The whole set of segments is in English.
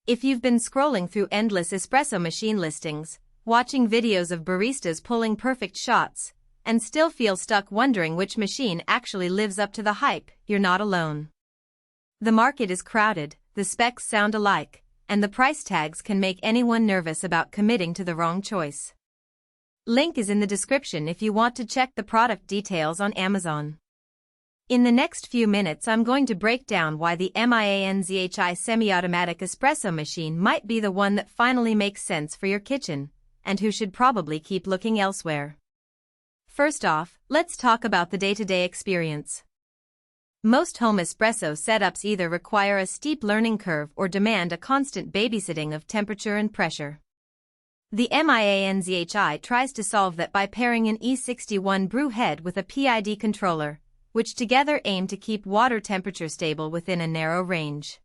If you've been scrolling through endless espresso machine listings, watching videos of baristas pulling perfect shots, and still feel stuck wondering which machine actually lives up to the hype, you're not alone. The market is crowded, the specs sound alike, and the price tags can make anyone nervous about committing to the wrong choice. Link is in the description if you want to check the product details on Amazon. In the next few minutes I'm going to break down why the MIANZHI Semi-Automatic Espresso machine might be the one that finally makes sense for your kitchen, and who should probably keep looking elsewhere. First off, let's talk about the day-to-day experience. Most home espresso setups either require a steep learning curve or demand a constant babysitting of temperature and pressure. The MIANZHI tries to solve that by pairing an E61 Brew Head with a PID controller, which together aim to keep water temperature stable within a narrow range.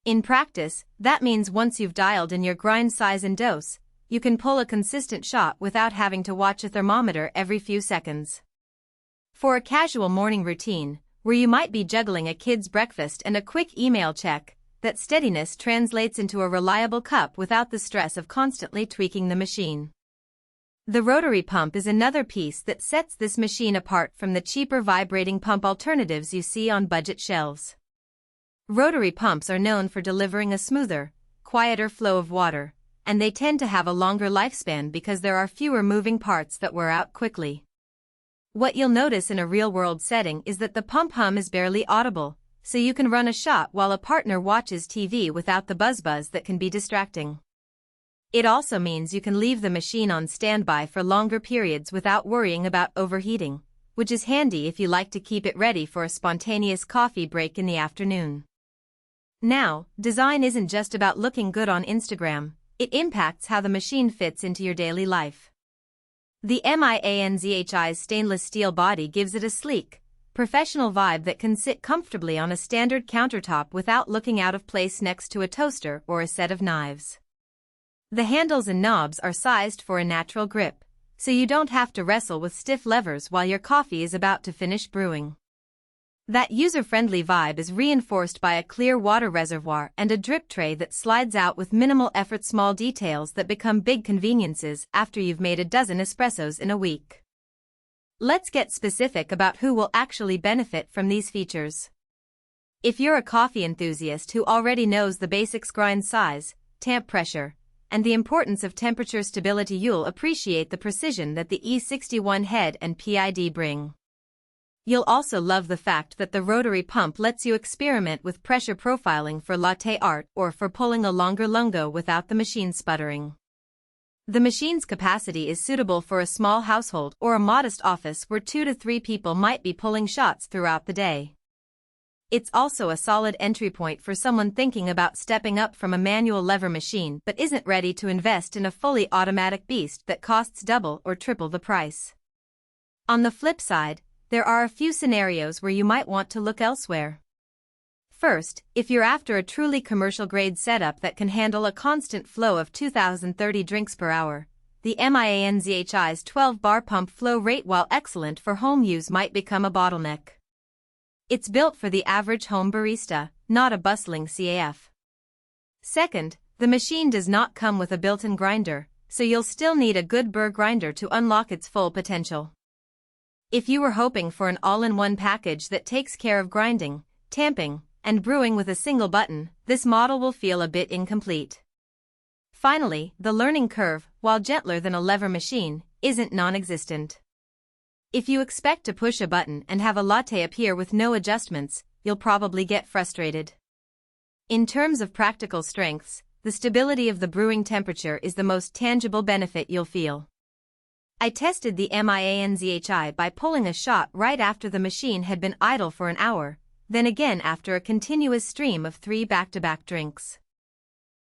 In practice, that means once you've dialed in your grind size and dose, you can pull a consistent shot without having to watch a thermometer every few seconds. For a casual morning routine, where you might be juggling a kid's breakfast and a quick email check, that steadiness translates into a reliable cup without the stress of constantly tweaking the machine. The rotary pump is another piece that sets this machine apart from the cheaper vibrating pump alternatives you see on budget shelves. Rotary pumps are known for delivering a smoother, quieter flow of water, and they tend to have a longer lifespan because there are fewer moving parts that wear out quickly. What you'll notice in a real-world setting is that the pump hum is barely audible, so you can run a shot while a partner watches TV without the buzz that can be distracting. It also means you can leave the machine on standby for longer periods without worrying about overheating, which is handy if you like to keep it ready for a spontaneous coffee break in the afternoon. Now, design isn't just about looking good on Instagram, it impacts how the machine fits into your daily life. The MIANZHI's stainless steel body gives it a sleek, professional vibe that can sit comfortably on a standard countertop without looking out of place next to a toaster or a set of knives. The handles and knobs are sized for a natural grip, so you don't have to wrestle with stiff levers while your coffee is about to finish brewing. That user-friendly vibe is reinforced by a clear water reservoir and a drip tray that slides out with minimal effort, small details that become big conveniences after you've made a dozen espressos in a week. Let's get specific about who will actually benefit from these features. If you're a coffee enthusiast who already knows the basics, grind size, tamp pressure, and the importance of temperature stability, you'll appreciate the precision that the E61 head and PID bring. You'll also love the fact that the rotary pump lets you experiment with pressure profiling for latte art or for pulling a longer lungo without the machine sputtering. The machine's capacity is suitable for a small household or a modest office where 2 to 3 people might be pulling shots throughout the day. It's also a solid entry point for someone thinking about stepping up from a manual lever machine but isn't ready to invest in a fully automatic beast that costs double or triple the price. On the flip side, there are a few scenarios where you might want to look elsewhere. First, if you're after a truly commercial-grade setup that can handle a constant flow of 2,030 drinks per hour, the MIANZHI's 12-bar pump flow rate, while excellent for home use, might become a bottleneck. It's built for the average home barista, not a bustling CAF. Second, the machine does not come with a built-in grinder, so you'll still need a good burr grinder to unlock its full potential. If you were hoping for an all-in-one package that takes care of grinding, tamping, and brewing with a single button, this model will feel a bit incomplete. Finally, the learning curve, while gentler than a lever machine, isn't non-existent. If you expect to push a button and have a latte appear with no adjustments, you'll probably get frustrated. In terms of practical strengths, the stability of the brewing temperature is the most tangible benefit you'll feel. I tested the MIANZHI by pulling a shot right after the machine had been idle for an hour, then again after a continuous stream of 3 back-to-back drinks.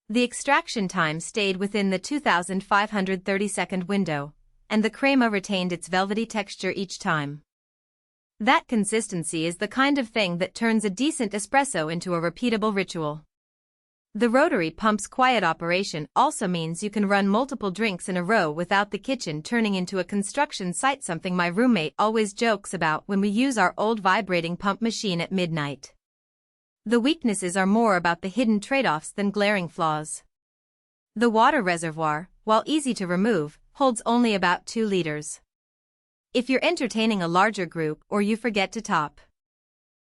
The extraction time stayed within the 2,530-second window, and the crema retained its velvety texture each time. That consistency is the kind of thing that turns a decent espresso into a repeatable ritual. The rotary pump's quiet operation also means you can run multiple drinks in a row without the kitchen turning into a construction site, something my roommate always jokes about when we use our old vibrating pump machine at midnight. The weaknesses are more about the hidden trade-offs than glaring flaws. The water reservoir, while easy to remove, holds only about 2 liters. If you're entertaining a larger group or you forget to top